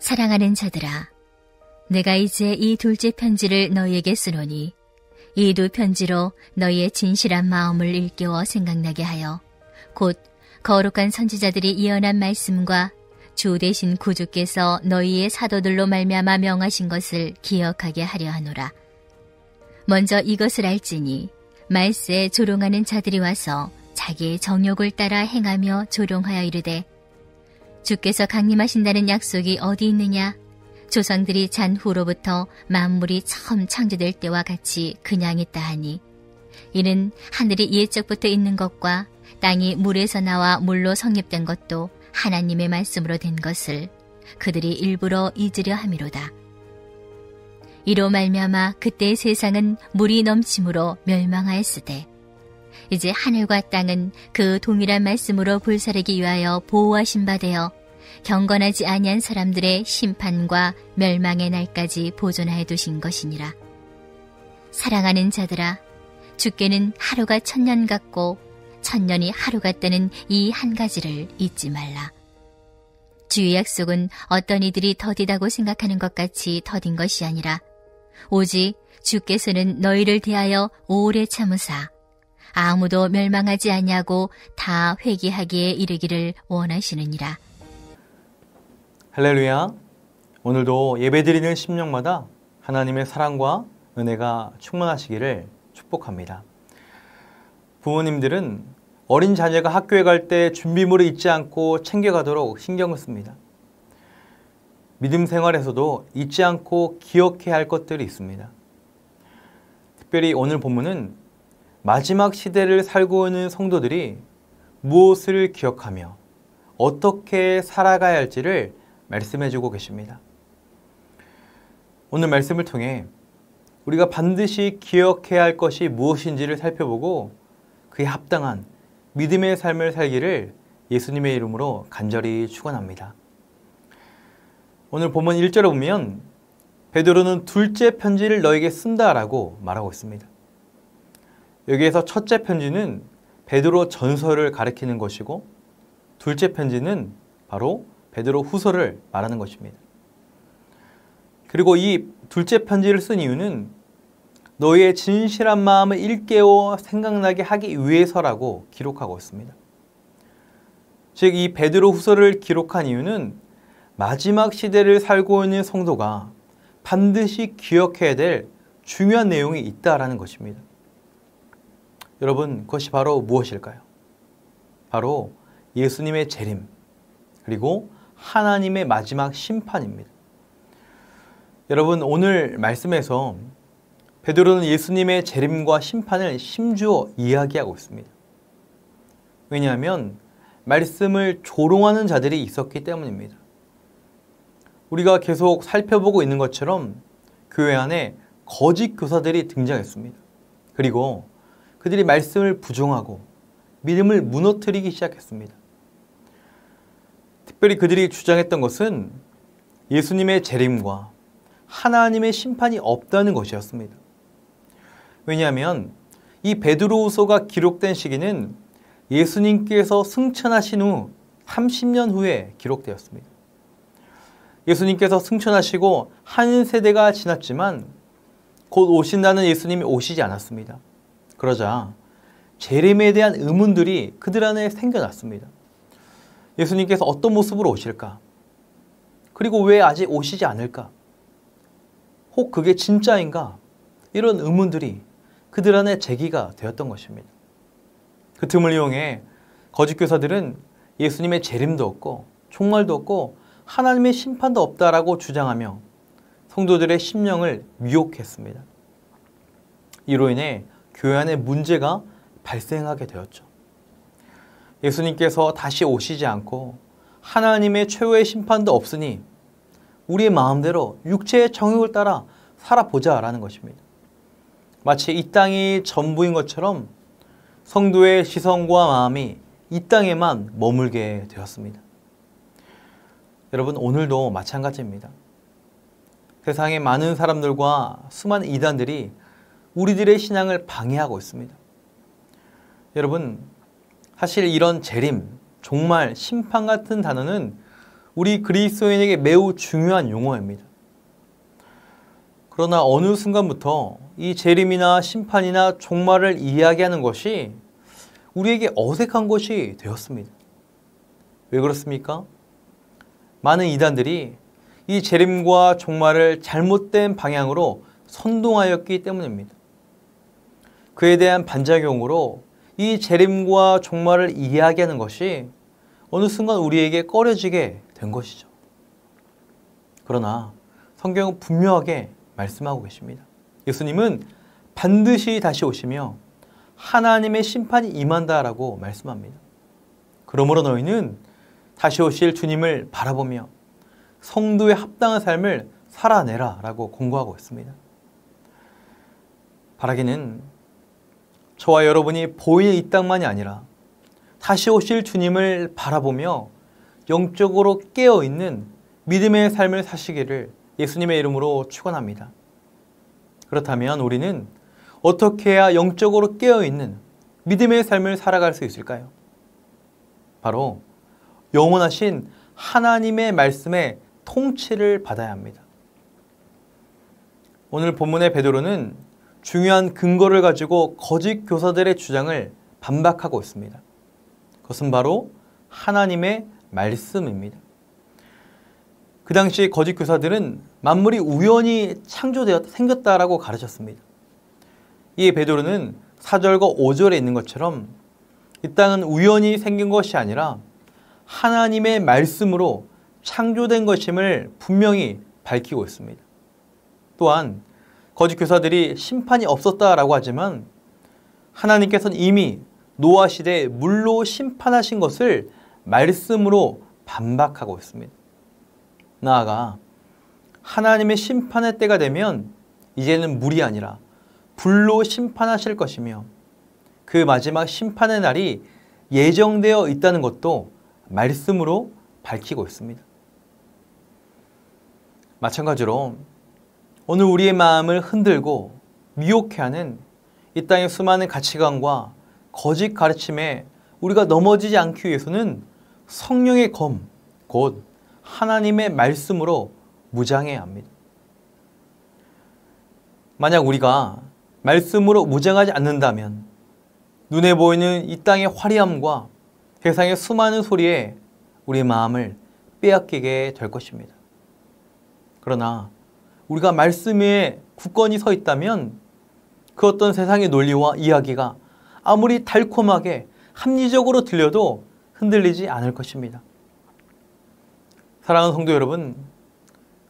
사랑하는 자들아, 내가 이제 이 둘째 편지를 너희에게 쓰노니 이 두 편지로 너희의 진실한 마음을 일깨워 생각나게 하여 곧 거룩한 선지자들이 예언한 말씀과 주 대신 구주께서 너희의 사도들로 말미암아 명하신 것을 기억하게 하려 하노라. 먼저 이것을 알지니 말세에 조롱하는 자들이 와서 자기의 정욕을 따라 행하며 조롱하여 이르되 주께서 강림하신다는 약속이 어디 있느냐? 조상들이 잔 후로부터 만물이 처음 창조될 때와 같이 그냥 있다 하니 이는 하늘이 옛적부터 있는 것과 땅이 물에서 나와 물로 성립된 것도 하나님의 말씀으로 된 것을 그들이 일부러 잊으려 함이로다. 이로 말미암아 그때의 세상은 물이 넘침으로 멸망하였으되 이제 하늘과 땅은 그 동일한 말씀으로 불사르기 위하여 보호하신 바 되어 경건하지 아니한 사람들의 심판과 멸망의 날까지 보존하여 두신 것이니라. 사랑하는 자들아, 주께는 하루가 천년 같고 천년이 하루 같다는 이 한 가지를 잊지 말라. 주의 약속은 어떤 이들이 더디다고 생각하는 것 같이 더딘 것이 아니라 오직 주께서는 너희를 대하여 오래 참으사 아무도 멸망하지 아니하고 다 회개하기에 이르기를 원하시느니라. 할렐루야. 오늘도 예배드리는 심령마다 하나님의 사랑과 은혜가 충만하시기를 축복합니다. 부모님들은 어린 자녀가 학교에 갈 때 준비물을 잊지 않고 챙겨가도록 신경을 씁니다. 믿음 생활에서도 잊지 않고 기억해야 할 것들이 있습니다. 특별히 오늘 본문은 마지막 시대를 살고 있는 성도들이 무엇을 기억하며 어떻게 살아가야 할지를 말씀해주고 계십니다. 오늘 말씀을 통해 우리가 반드시 기억해야 할 것이 무엇인지를 살펴보고 그에 합당한 믿음의 삶을 살기를 예수님의 이름으로 간절히 축원합니다. 오늘 본문 1절에 보면 베드로는 둘째 편지를 너에게 쓴다라고 말하고 있습니다. 여기에서 첫째 편지는 베드로 전서를 가리키는 것이고 둘째 편지는 바로 베드로 후서를 말하는 것입니다. 그리고 이 둘째 편지를 쓴 이유는 너희의 진실한 마음을 일깨워 생각나게 하기 위해서라고 기록하고 있습니다. 즉, 이 베드로 후서를 기록한 이유는 마지막 시대를 살고 있는 성도가 반드시 기억해야 될 중요한 내용이 있다라는 것입니다. 여러분, 그것이 바로 무엇일까요? 바로 예수님의 재림, 그리고 하나님의 마지막 심판입니다. 여러분, 오늘 말씀에서 베드로는 예수님의 재림과 심판을 심주어 이야기하고 있습니다. 왜냐하면 말씀을 조롱하는 자들이 있었기 때문입니다. 우리가 계속 살펴보고 있는 것처럼 교회 안에 거짓 교사들이 등장했습니다. 그리고 그들이 말씀을 부정하고 믿음을 무너뜨리기 시작했습니다. 특별히 그들이 주장했던 것은 예수님의 재림과 하나님의 심판이 없다는 것이었습니다. 왜냐하면 이 베드로후서가 기록된 시기는 예수님께서 승천하신 후 30년 후에 기록되었습니다. 예수님께서 승천하시고 한 세대가 지났지만 곧 오신다는 예수님이 오시지 않았습니다. 그러자 재림에 대한 의문들이 그들 안에 생겨났습니다. 예수님께서 어떤 모습으로 오실까? 그리고 왜 아직 오시지 않을까? 혹 그게 진짜인가? 이런 의문들이 그들 안에 제기가 되었던 것입니다. 그 틈을 이용해 거짓 교사들은 예수님의 재림도 없고 종말도 없고 하나님의 심판도 없다라고 주장하며 성도들의 심령을 미혹했습니다. 이로 인해 교회 안에 문제가 발생하게 되었죠. 예수님께서 다시 오시지 않고 하나님의 최후의 심판도 없으니 우리의 마음대로 육체의 정욕을 따라 살아보자라는 것입니다. 마치 이 땅이 전부인 것처럼 성도의 시선과 마음이 이 땅에만 머물게 되었습니다. 여러분, 오늘도 마찬가지입니다. 세상의 많은 사람들과 수많은 이단들이 우리들의 신앙을 방해하고 있습니다. 여러분, 사실 이런 재림, 종말, 심판 같은 단어는 우리 그리스도인에게 매우 중요한 용어입니다. 그러나 어느 순간부터 이 재림이나 심판이나 종말을 이야기하는 것이 우리에게 어색한 것이 되었습니다. 왜 그렇습니까? 많은 이단들이 이 재림과 종말을 잘못된 방향으로 선동하였기 때문입니다. 그에 대한 반작용으로 이 재림과 종말을 이야기하는 것이 어느 순간 우리에게 꺼려지게 된 것이죠. 그러나 성경은 분명하게 말씀하고 계십니다. 예수님은 반드시 다시 오시며 하나님의 심판이 임한다라고 말씀합니다. 그러므로 너희는 다시 오실 주님을 바라보며 성도에 합당한 삶을 살아내라 라고 공고하고 있습니다. 바라기는 저와 여러분이 보이는 이 땅만이 아니라 다시 오실 주님을 바라보며 영적으로 깨어있는 믿음의 삶을 사시기를 예수님의 이름으로 축원합니다. 그렇다면 우리는 어떻게 해야 영적으로 깨어있는 믿음의 삶을 살아갈 수 있을까요? 바로 영원하신 하나님의 말씀의 통치를 받아야 합니다. 오늘 본문의 베드로는 중요한 근거를 가지고 거짓 교사들의 주장을 반박하고 있습니다. 그것은 바로 하나님의 말씀입니다. 그 당시 거짓 교사들은 만물이 우연히 생겼다라고 가르쳤습니다. 이에 베드로는 4절과 5절에 있는 것처럼 이 땅은 우연히 생긴 것이 아니라 하나님의 말씀으로 창조된 것임을 분명히 밝히고 있습니다. 또한 거짓 교사들이 심판이 없었다라고 하지만 하나님께서는 이미 노아 시대에 물로 심판하신 것을 말씀으로 반박하고 있습니다. 나아가 하나님의 심판의 때가 되면 이제는 물이 아니라 불로 심판하실 것이며 그 마지막 심판의 날이 예정되어 있다는 것도 말씀으로 밝히고 있습니다. 마찬가지로 오늘 우리의 마음을 흔들고 미혹해하는 이 땅의 수많은 가치관과 거짓 가르침에 우리가 넘어지지 않기 위해서는 성령의 검, 곧 하나님의 말씀으로 무장해야 합니다. 만약 우리가 말씀으로 무장하지 않는다면 눈에 보이는 이 땅의 화려함과 세상의 수많은 소리에 우리의 마음을 빼앗기게 될 것입니다. 그러나 우리가 말씀 위에 굳건히 서 있다면 그 어떤 세상의 논리와 이야기가 아무리 달콤하게 합리적으로 들려도 흔들리지 않을 것입니다. 사랑하는 성도 여러분,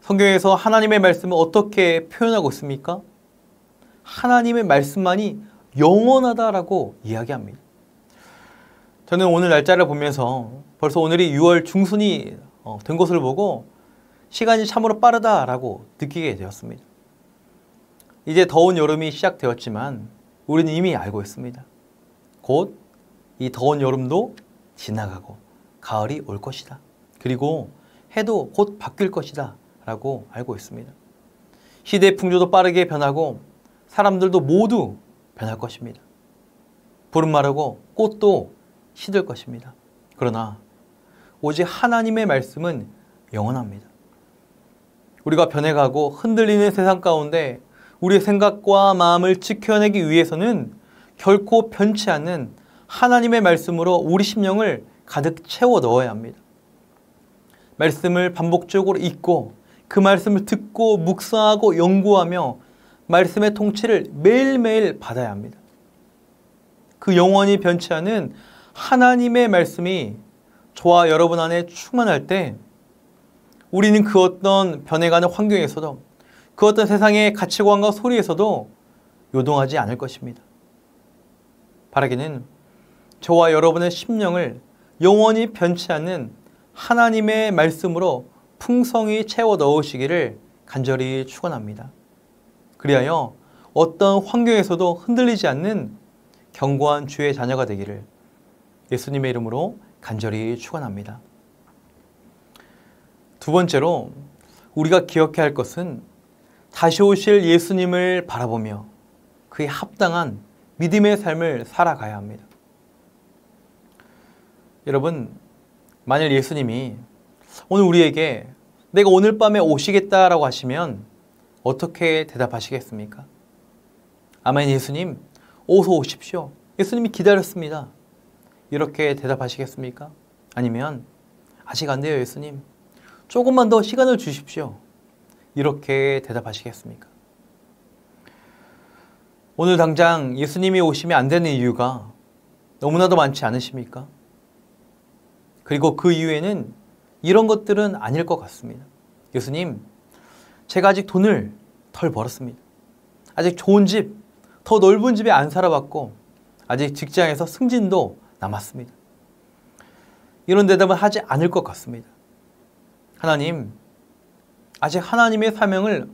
성경에서 하나님의 말씀을 어떻게 표현하고 있습니까? 하나님의 말씀만이 영원하다라고 이야기합니다. 저는 오늘 날짜를 보면서 벌써 오늘이 6월 중순이 된 것을 보고 시간이 참으로 빠르다라고 느끼게 되었습니다. 이제 더운 여름이 시작되었지만 우리는 이미 알고 있습니다. 곧 이 더운 여름도 지나가고 가을이 올 것이다. 그리고 해도 곧 바뀔 것이다 라고 알고 있습니다. 시대의 풍조도 빠르게 변하고 사람들도 모두 변할 것입니다. 불은 마르고 꽃도 시들 것입니다. 그러나 오직 하나님의 말씀은 영원합니다. 우리가 변해가고 흔들리는 세상 가운데 우리의 생각과 마음을 지켜내기 위해서는 결코 변치 않는 하나님의 말씀으로 우리 심령을 가득 채워 넣어야 합니다. 말씀을 반복적으로 읽고 그 말씀을 듣고 묵상하고 연구하며 말씀의 통치를 매일매일 받아야 합니다. 그 영원히 변치 않은 하나님의 말씀이 저와 여러분 안에 충만할 때 우리는 그 어떤 변해가는 환경에서도 그 어떤 세상의 가치관과 소리에서도 요동하지 않을 것입니다. 바라기는 저와 여러분의 심령을 영원히 변치 않는 하나님의 말씀으로 풍성히 채워 넣으시기를 간절히 축원합니다. 그리하여 어떤 환경에서도 흔들리지 않는 견고한 주의 자녀가 되기를 예수님의 이름으로 간절히 축원합니다. 두 번째로 우리가 기억해야 할 것은 다시 오실 예수님을 바라보며 그에 합당한 믿음의 삶을 살아가야 합니다. 여러분, 만일 예수님이 오늘 우리에게 내가 오늘 밤에 오시겠다라고 하시면 어떻게 대답하시겠습니까? 아멘, 예수님, 어서 오십시오. 예수님이 기다렸습니다. 이렇게 대답하시겠습니까? 아니면 아직 안 돼요, 예수님. 조금만 더 시간을 주십시오. 이렇게 대답하시겠습니까? 오늘 당장 예수님이 오시면 안 되는 이유가 너무나도 많지 않으십니까? 그리고 그 이유에는 이런 것들은 아닐 것 같습니다. 예수님, 제가 아직 돈을 덜 벌었습니다. 아직 좋은 집, 더 넓은 집에 안 살아봤고 아직 직장에서 승진도 남았습니다. 이런 대답은 하지 않을 것 같습니다. 하나님, 아직 하나님의 사명을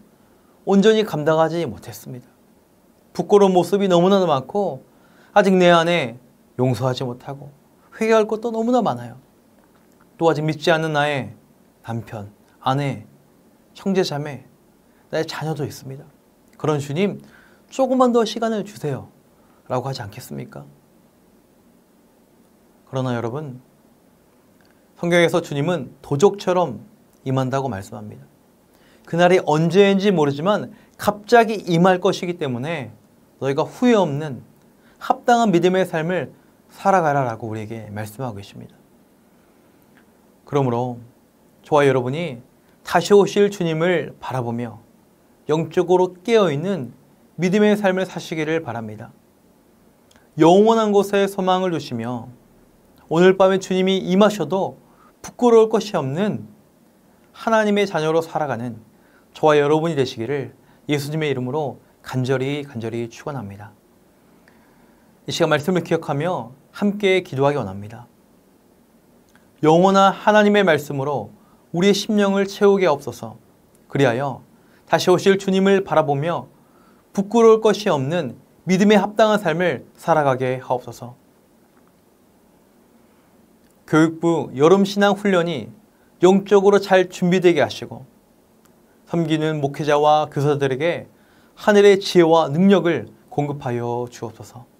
온전히 감당하지 못했습니다. 부끄러운 모습이 너무나도 많고 아직 내 안에 용서하지 못하고 회개할 것도 너무나 많아요. 또 아직 믿지 않는 나의 남편, 아내, 형제, 자매, 나의 자녀도 있습니다. 그런 주님, 조금만 더 시간을 주세요 라고 하지 않겠습니까? 그러나 여러분, 성경에서 주님은 도적처럼 임한다고 말씀합니다. 그날이 언제인지 모르지만 갑자기 임할 것이기 때문에 너희가 후회 없는 합당한 믿음의 삶을 살아가라라고 우리에게 말씀하고 계십니다. 그러므로 저와 여러분이 다시 오실 주님을 바라보며 영적으로 깨어있는 믿음의 삶을 사시기를 바랍니다. 영원한 곳에 소망을 두시며 오늘 밤에 주님이 임하셔도 부끄러울 것이 없는 하나님의 자녀로 살아가는 저와 여러분이 되시기를 예수님의 이름으로 간절히 축원합니다. 이 시간 말씀을 기억하며 함께 기도하기 원합니다. 영원한 하나님의 말씀으로 우리의 심령을 채우게 하옵소서. 그리하여 다시 오실 주님을 바라보며 부끄러울 것이 없는 믿음에 합당한 삶을 살아가게 하옵소서. 교육부 여름신앙훈련이 영적으로 잘 준비되게 하시고 섬기는 목회자와 교사들에게 하늘의 지혜와 능력을 공급하여 주옵소서.